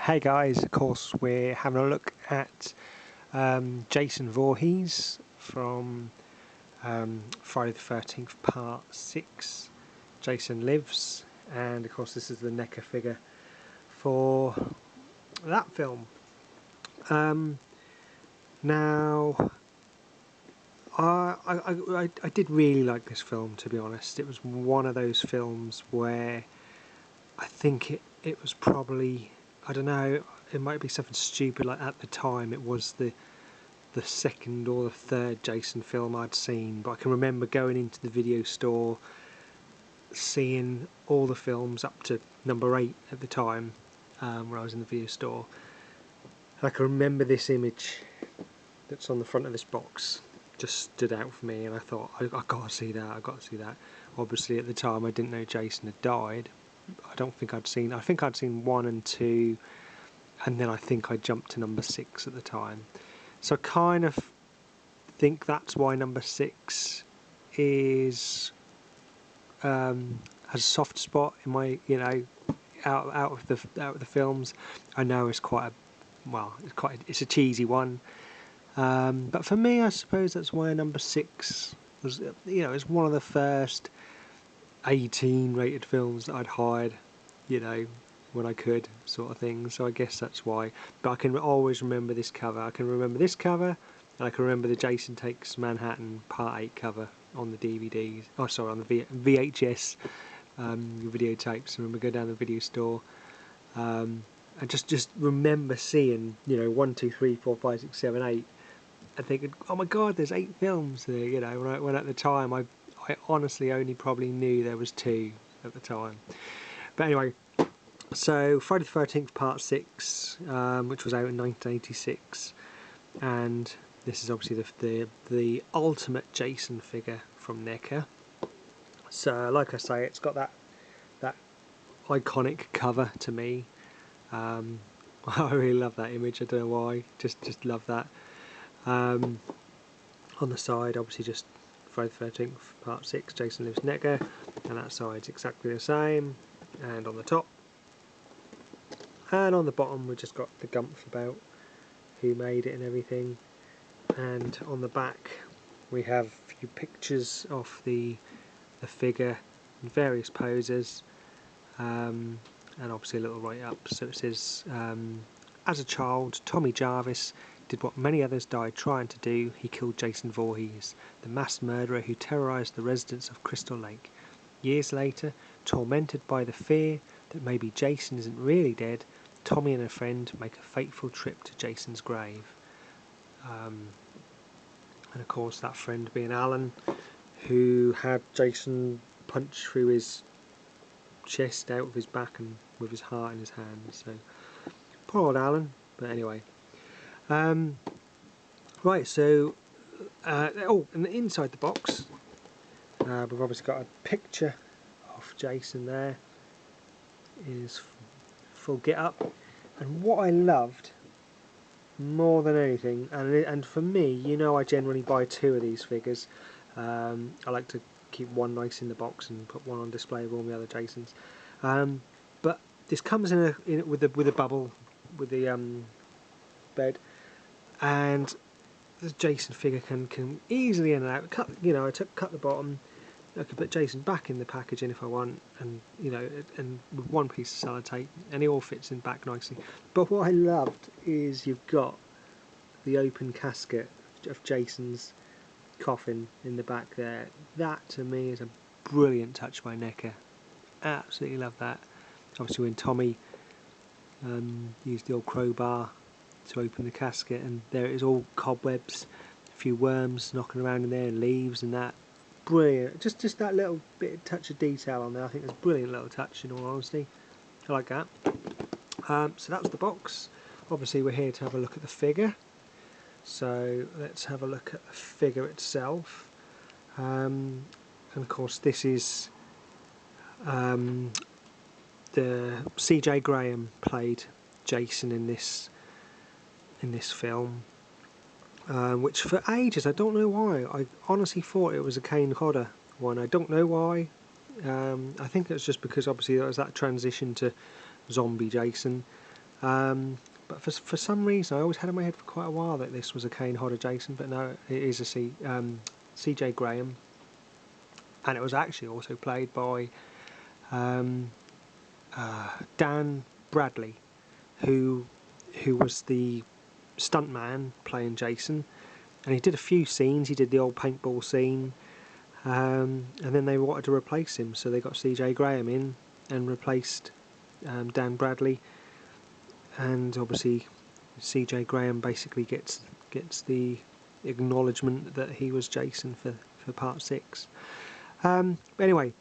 Hey guys, of course we're having a look at Jason Voorhees from Friday the 13th Part 6, Jason Lives, and of course this is the NECA figure for that film. Now I did really like this film, to be honest. It was one of those films where I think it was probably, I don't know, it might be something stupid like at the time it was the second or the third Jason film I'd seen, but I can remember going into the video store, seeing all the films up to number 8 at the time, when I was in the video store. And I can remember this image that's on the front of this box just stood out for me, and I thought, I got to see that, I got to see that. Obviously at the time I didn't know Jason had died. I think I'd seen 1 and 2, and then I think I jumped to number 6 at the time. So I kind of think that's why number 6 is has a soft spot in my, out of the films. I know it's it's a cheesy one, but for me, I suppose that's why number 6 was, it's one of the first 18 rated films that I'd hide, when I could, sort of thing. So I guess that's why. But I can always remember this cover. I can remember this cover, and I can remember the Jason Takes Manhattan Part 8 cover on the DVDs. Oh, sorry, on the VHS videotapes. I remember going down to the video store, and just remember seeing, 1, 2, 3, 4, 5, 6, 7, 8, and thinking, oh my God, there's 8 films there. When at the time I honestly only probably knew there was 2 at the time. But anyway, so Friday the 13th Part 6, which was out in 1986, and this is obviously the ultimate Jason figure from NECA. So like I say, it's got that iconic cover to me. I really love that image, I don't know why, just love that. On the side, obviously just Friday the 13th Part 6, Jason Lives NECA, and that side's exactly the same. And on the top and on the bottom we've just got the gumph about who made it and everything, and on the back we have a few pictures of the figure in various poses, and obviously a little write up. So it says, as a child, Tommy Jarvis did what many others died trying to do. He killed Jason Voorhees, the mass murderer who terrorised the residents of Crystal Lake. Years later, tormented by the fear that maybe Jason isn't really dead, Tommy and a friend make a fateful trip to Jason's grave. And of course that friend being Alan, who had Jason punch through his chest out of his back and with his heart in his hand. So poor old Alan. But anyway, right, so and inside the box we've obviously got a picture of Jason there in his full get up. And what I loved more than anything, and for me, I generally buy 2 of these figures. I like to keep one nice in the box and put one on display with all the other Jasons. But this comes with a bubble with the bed, and the Jason figure can easily in and out. Cut the bottom. I could put Jason back in the packaging if I want, and and with one piece of sellotape, and it all fits in back nicely. But what I loved is you've got the open casket of Jason's coffin in the back there. That to me is a brilliant touch by NECA. Absolutely love that. Obviously when Tommy used the old crowbar to open the casket, and there it is, all cobwebs, a few worms knocking around in there, and leaves and that. Brilliant. Just that little bit of touch of detail on there, I think it's a brilliant little touch, in all honesty. I like that. So that's the box. Obviously we're here to have a look at the figure, so let's have a look at the figure itself. And of course this is the C.J. Graham played Jason in this film, which for ages, I don't know why, I honestly thought it was a Kane Hodder one. I don't know why. I think it's just because obviously there was that transition to zombie Jason, But for some reason, I always had in my head for quite a while that this was a Kane Hodder Jason, but no, it is a C.J. Graham, and it was actually also played by um, Dan Bradley, who was the stuntman playing Jason, and he did a few scenes. He did the old paintball scene, and then they wanted to replace him, so they got C.J. Graham in and replaced Dan Bradley, and obviously C.J. Graham basically gets the acknowledgement that he was Jason for part 6. But anyway,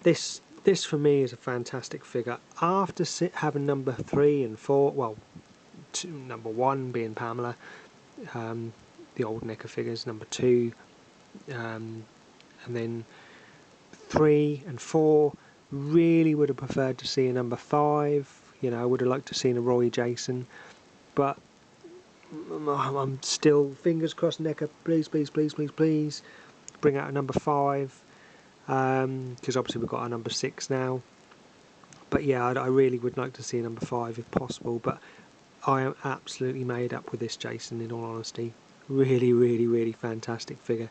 this for me is a fantastic figure. After having number 3 and 4, well, number 1 being Pamela, the old Neca figures, number 2, and then 3 and 4, really would have preferred to see a number 5. You know, I would have liked to see a Roy Jason, but I'm still, fingers crossed, Neca, please, please, please, please, please, bring out a number 5, because obviously we've got our number 6 now. But yeah, I really would like to see a number 5 if possible, but I am absolutely made up with this Jason, in all honesty. Really, really, really fantastic figure.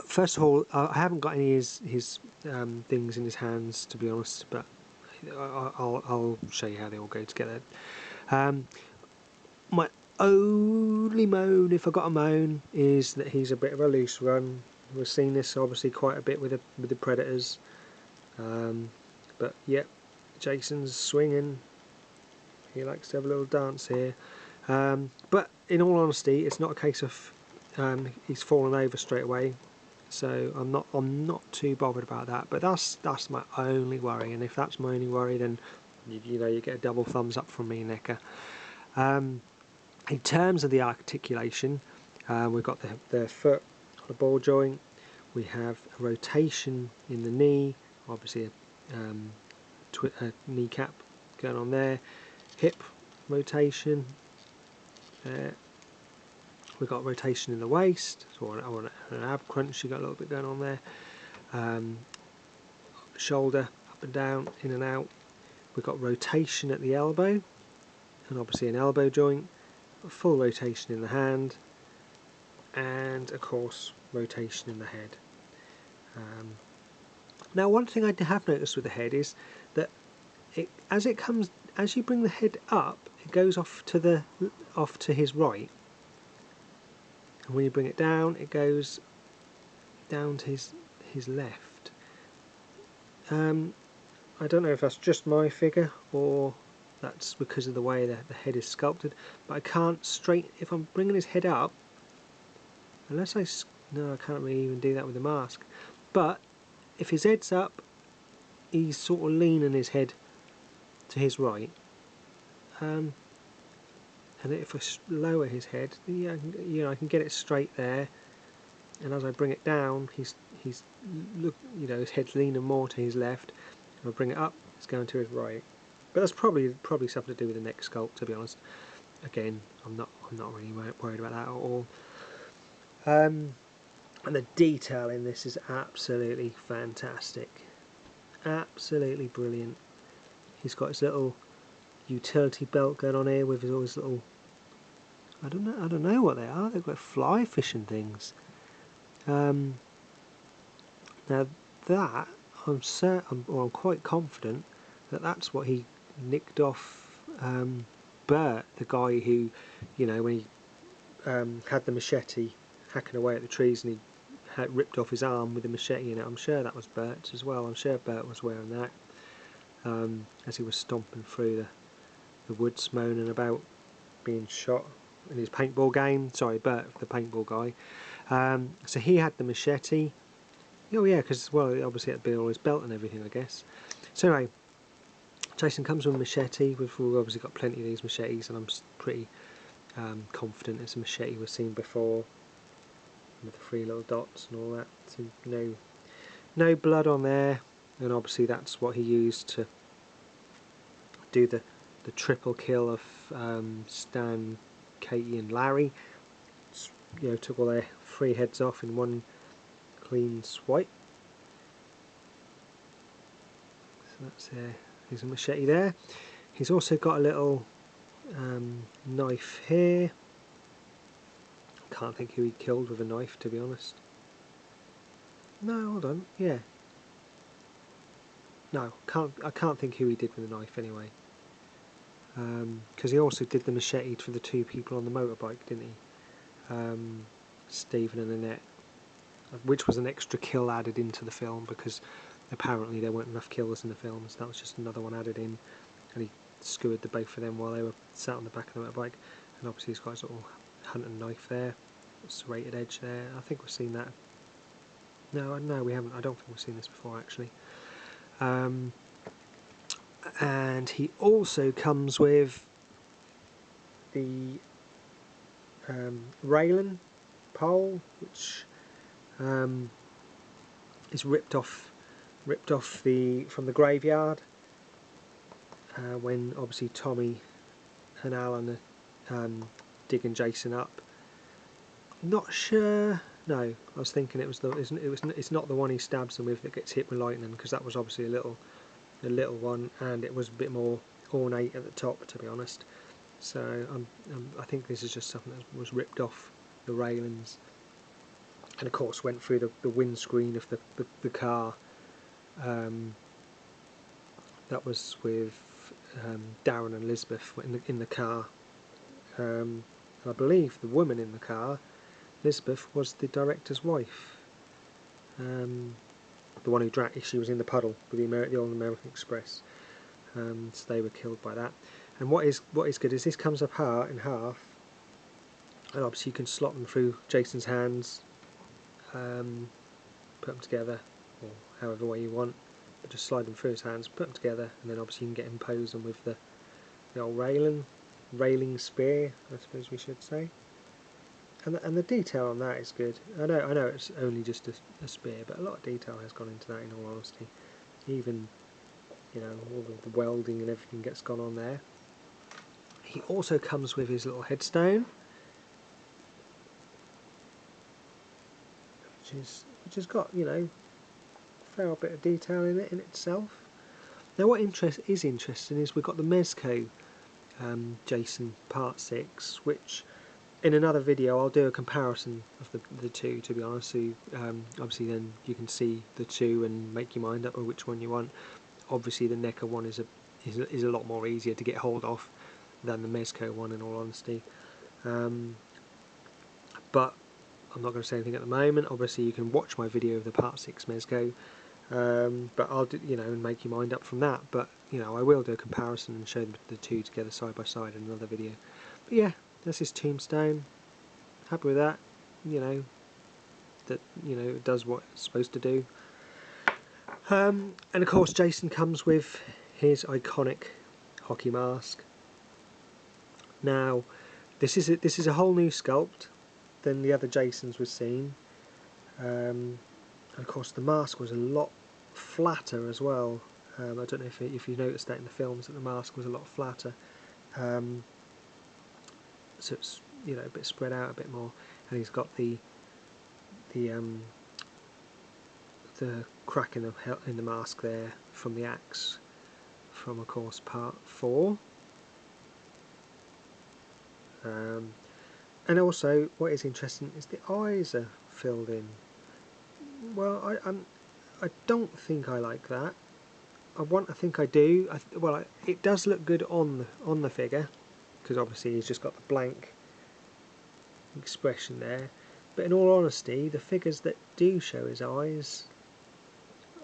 First of all, I haven't got any of his things in his hands, to be honest, but I'll show you how they all go together. My only moan, if I got a moan, is that he's a bit of a loose run. We've seen this obviously quite a bit with the Predators, but yep, Jason's swinging. He likes to have a little dance here, but in all honesty, it's not a case of he's fallen over straight away. So I'm not too bothered about that. But that's my only worry, and if that's my only worry, then you know, you get a double thumbs up from me, Neca. In terms of the articulation, we've got the foot on a ball joint. We have a rotation in the knee, obviously a kneecap going on there. Hip rotation there. We've got rotation in the waist, or an ab crunch, you've got a little bit going on there. Shoulder up and down, in and out. We've got rotation at the elbow, and obviously an elbow joint, a full rotation in the hand, and of course rotation in the head. Now, one thing I have noticed with the head is that as you bring the head up, it goes off to his right. And when you bring it down, it goes down to his left. I don't know if that's just my figure or that's because of the way the head is sculpted, but I can't if I'm bringing his head up, unless no, I can't really even do that with the mask. But if his head's up, he's sort of leaning his head to his right. And if I lower his head, yeah, I can get it straight there. And as I bring it down, his head's leaning more to his left. If I bring it up, it's going to his right. But that's probably something to do with the neck sculpt, to be honest. Again, I'm not really worried about that at all. And the detail in this is absolutely fantastic, absolutely brilliant. He's got his little utility belt going on here with all his little, I don't know what they are. They've got fly fishing things. Now that I'm quite confident that that's what he nicked off Bert, the guy who, when he had the machete hacking away at the trees and he had ripped off his arm with the machete in it. I'm sure that was Bert's as well. I'm sure Bert was wearing that as he was stomping through the woods, moaning about being shot in his paintball game. Sorry, Bert, the paintball guy. So he had the machete. Oh yeah, because, well, obviously it had been on his belt and everything, I guess. So anyway, Jason comes with a machete. We've obviously got plenty of these machetes, and I'm pretty confident it's a machete we've seen before, with the 3 little dots and all that. So no blood on there, and obviously that's what he used to do the triple kill of Stan, Katie and Larry. Took all their 3 heads off in one clean swipe. So that's There's a machete there. He's also got a little knife here. Can't think who he killed with a knife, to be honest. No, hold on. Yeah. No, I can't think who he did with a knife anyway. Because he also did the machete for the two people on the motorbike, didn't he? Stephen and Annette, which was an extra kill added into the film because apparently there weren't enough kills in the film, so that was just another one added in, and he skewered the both of them while they were sat on the back of the motorbike. And obviously he's got his little hunting knife there, serrated edge there. I think we've seen that. No, we haven't. I don't think we've seen this before actually. And he also comes with the railing pole, which is ripped off from the graveyard when obviously Tommy and Alan are digging Jason up. Not sure. No, I was thinking it's not the one he stabs them with that gets hit with lightning, because that was obviously a little one, and it was a bit more ornate at the top, to be honest. So I think this is just something that was ripped off the railings, and of course went through the windscreen of the car. That was with Darren and Elizabeth in the car. And I believe the woman in the car, Elizabeth, was the director's wife. The one who she was in the puddle with the old American Express. So they were killed by that. And what is good is this comes apart in half, and obviously you can slot them through Jason's hands, put them together, or however way you want, but just slide them through his hands, put them together, and then obviously you can get impose them with the old railing spear, I suppose we should say. And the detail on that is good. I know it's only just a spear, but a lot of detail has gone into that, in all honesty. Even, you know, all the welding and everything gets gone on there. He also comes with his little headstone, which has got, you know, a fair bit of detail in it in itself. Now, what is interesting is we've got the Mezco Jason Part 6, which in another video I'll do a comparison of the two, to be honest, so obviously then you can see the two and make your mind up on which one you want. Obviously the Neca one is a lot more easier to get hold of than the Mezco one, in all honesty. But I'm not going to say anything at the moment. Obviously you can watch my video of the Part 6 Mezco, but I'll do, you know, and make your mind up from that. But you know, I will do a comparison and show the two together side by side in another video. But yeah, that's his tombstone. Happy with that. You know, that, you know, it does what it's supposed to do. And of course Jason comes with his iconic hockey mask. Now this is a whole new sculpt than the other Jasons we've seen. And of course the mask was a lot flatter as well. I don't know if you noticed that in the films, that the mask was a lot flatter. So it's, you know, a bit spread out a bit more, and he's got the crack in the mask there from the axe from, of course, Part 4. And also what is interesting is the eyes are filled in. Well, I don't think I like that. I think I do. It does look good on the figure, because obviously he's just got the blank expression there. But in all honesty, the figures that do show his eyes,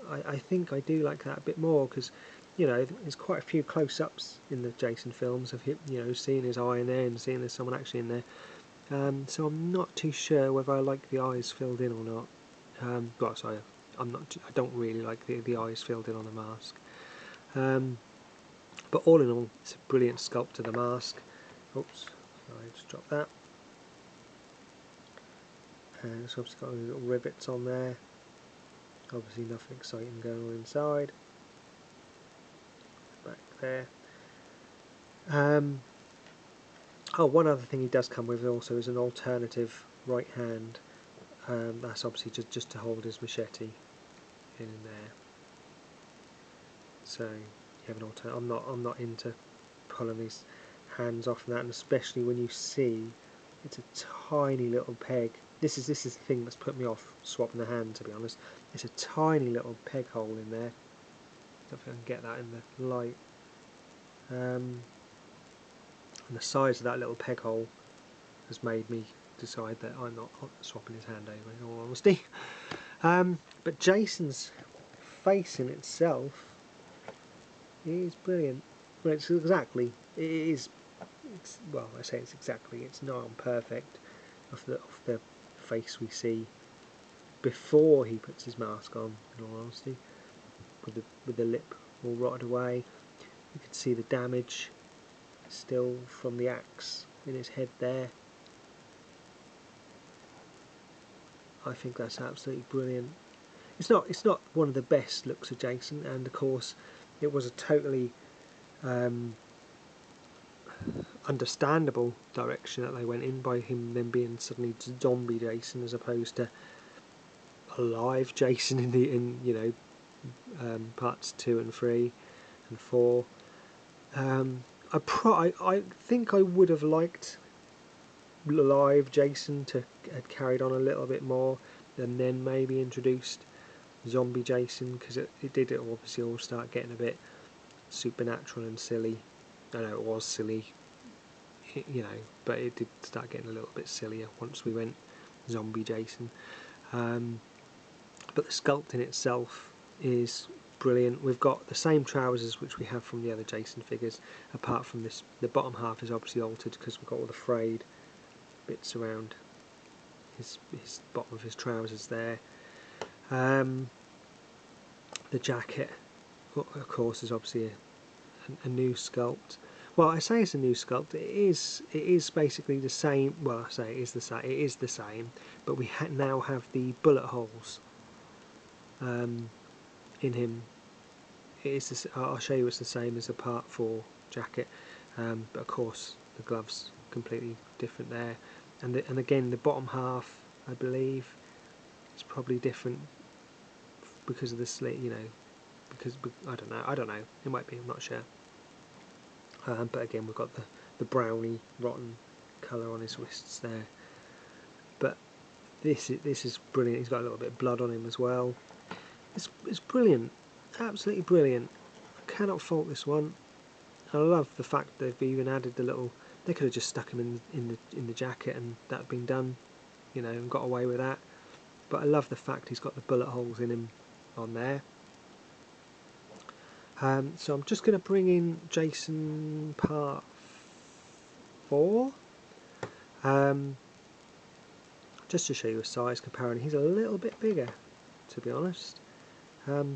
I think I do like that a bit more, because, you know, there's quite a few close-ups in the Jason films of him, you know, seeing his eye in there and seeing there's someone actually in there. So I'm not too sure whether I like the eyes filled in or not. Well, sorry, I don't really like the eyes filled in on the mask. But all in all, it's a brilliant sculpt of the mask. Oops, sorry, I just dropped that. And it's obviously got little rivets on there. Obviously nothing exciting going on inside. Back there. Oh, one other thing he does come with also is an alternative right hand. That's obviously just to hold his machete in there. So you have an alternative. I'm not into pulling these hands off and that, and especially when you see it's a tiny little peg. This is the thing that's put me off swapping the hand, to be honest. It's a tiny little peg hole in there. I don't know if I can get that in the light. And the size of that little peg hole has made me decide that I'm not swapping his hand over, in all honesty. But Jason's face in itself is brilliant. Well, it's exactly, it's well, I say it's exactly, it's nigh on perfect of the face we see before he puts his mask on, in all honesty, with the lip all rotted away. You can see the damage still from the axe in his head there. I think that's absolutely brilliant. It's not one of the best looks of Jason, and of course it was a totally understandable direction that they went in, by him then being suddenly zombie Jason as opposed to alive Jason in you know, parts 2 and 3 and 4. I think I would have liked live Jason to have carried on a little bit more and then maybe introduced zombie Jason, because it did obviously all start getting a bit supernatural and silly. I know it was silly, you know, but it did start getting a little bit sillier once we went zombie Jason. But the sculpt in itself is brilliant. We've got the same trousers which we have from the other Jason figures, apart from this, the bottom half is obviously altered because we've got all the frayed bits around his bottom of his trousers there. The jacket, of course, is obviously a new sculpt. Well, I say it's a new sculpt. It is basically the same. Well, I say it is the same, but we now have the bullet holes in him. It is this, I'll show you it's the same as the Part 4 jacket, but of course the gloves completely different there, and again the bottom half, I believe, is probably different because of the slit, you know, because I don't know, it might be, I'm not sure. But again, we've got the browny rotten colour on his wrists there. But this is brilliant. He's got a little bit of blood on him as well. It's brilliant, absolutely brilliant. I cannot fault this one. I love the fact they've even added the little. They could have just stuck him in the jacket and that'd been done, you know, and got away with that. But I love the fact he's got the bullet holes in him on there. So I'm just going to bring in Jason Part 4, just to show you a size comparison. He's a little bit bigger, to be honest.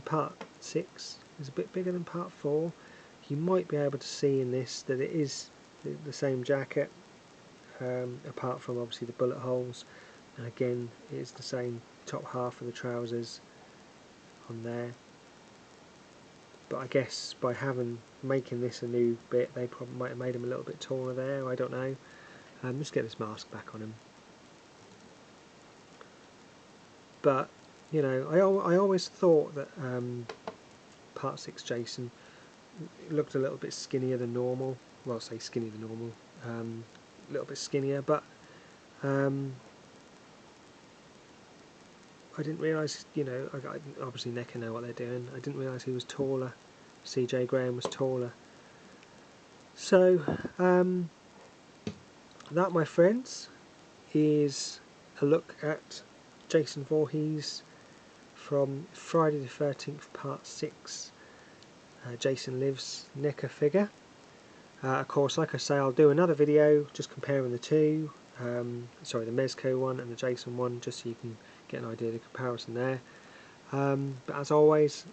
Part 6 is a bit bigger than Part 4. You might be able to see in this that it is the same jacket, apart from obviously the bullet holes, and again it's the same top half of the trousers on there. But I guess by making this a new bit, they probably might have made him a little bit taller there, I don't know. Let's get this mask back on him. But, you know, I always thought that Part 6 Jason looked a little bit skinnier than normal. Well, I'll say skinnier than normal. A little bit skinnier, but I didn't realise, you know, obviously Neca know what they're doing. I didn't realise he was taller. CJ Graham was taller. So, that, my friends, is a look at Jason Voorhees from Friday the 13th Part 6, Jason Lives Neca figure. Of course, like I say, I'll do another video just comparing the two, sorry, the Mezco one and the Jason one, just so you can get an idea of the comparison there. But as always,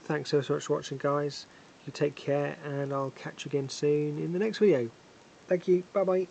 thanks so much for watching, guys. You take care, and I'll catch you again soon in the next video. Thank you, bye bye.